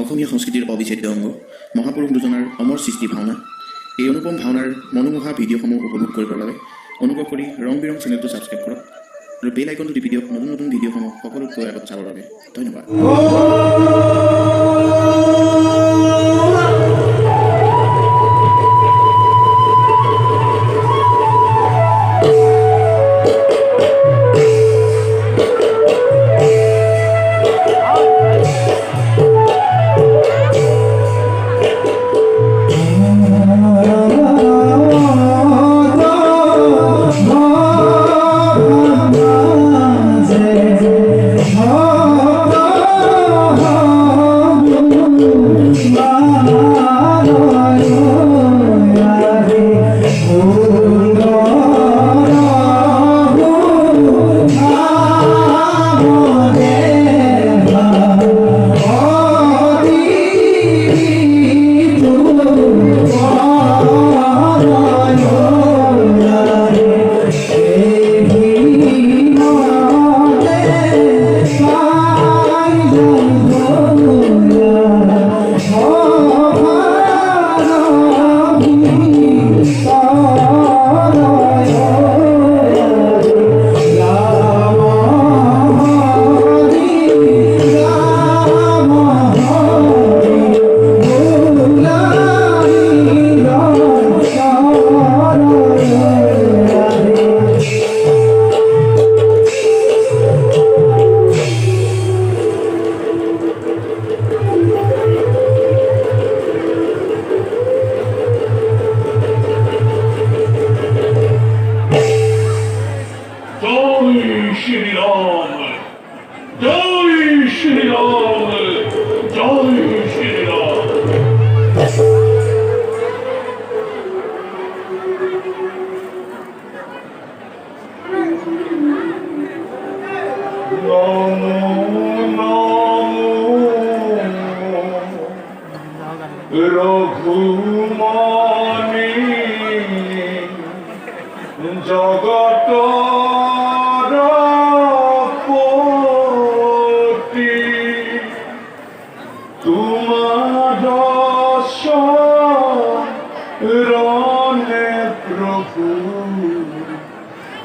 অসমীয়া সংস্কৃতিৰ অবিচ্ছেদ্য অংগ মহাপুৰুষ দুজনাৰ অমৰ সৃষ্টি ভাওনা। এই অনুপম ভাওনাৰ মনোমোহা ভিডিঅ'সমূহ উপভোগ কৰিবৰ বাবে অনুগ্ৰহ কৰি ৰং বিৰং চেনেলটো ছাবস্ক্ৰাইব কৰক আৰু বেল আইকনটো টিপি দিয়ক নতুন নতুন ভিডিঅ'সমূহ সকলোতকৈ আগত চাবৰ বাবে। ধন্যবাদ। রঘুমনি জগত পতি তোমার রণে প্রভু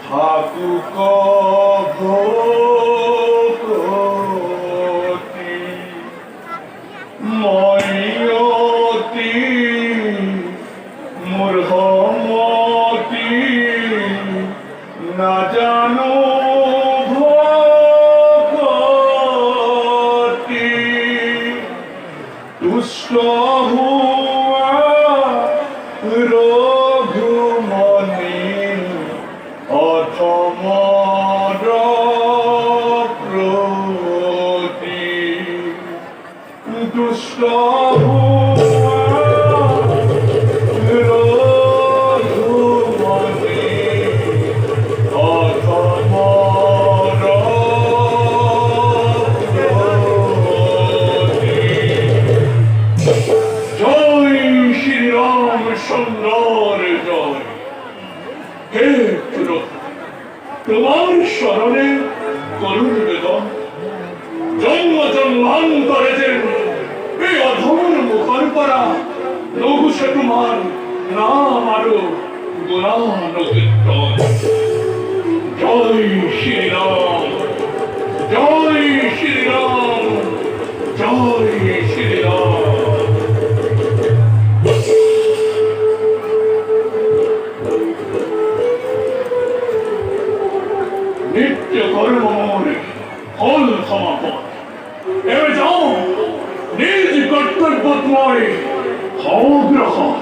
থাকুক ভগতি ময়তি মূর্খমতি না জানো ভগতি দুষ্ট হুয়া রঘুমনি অথমর প্রতি দুষ্ট তোমার স্মরণে করুণ বেদন জন্ম জন্মান্তরে যে এই অধমর মুখর পরা লঘু সে তোমার নাম আরো গুণান কীর্তন। জয় শ্রীরাম, জয় শ্রীরাম, জয় শ্রীরাম। নিত্য কর্ম মোরে ফল সমাপন। এবার যাও নিজ কর্তব্যময় হও গ্রহণ।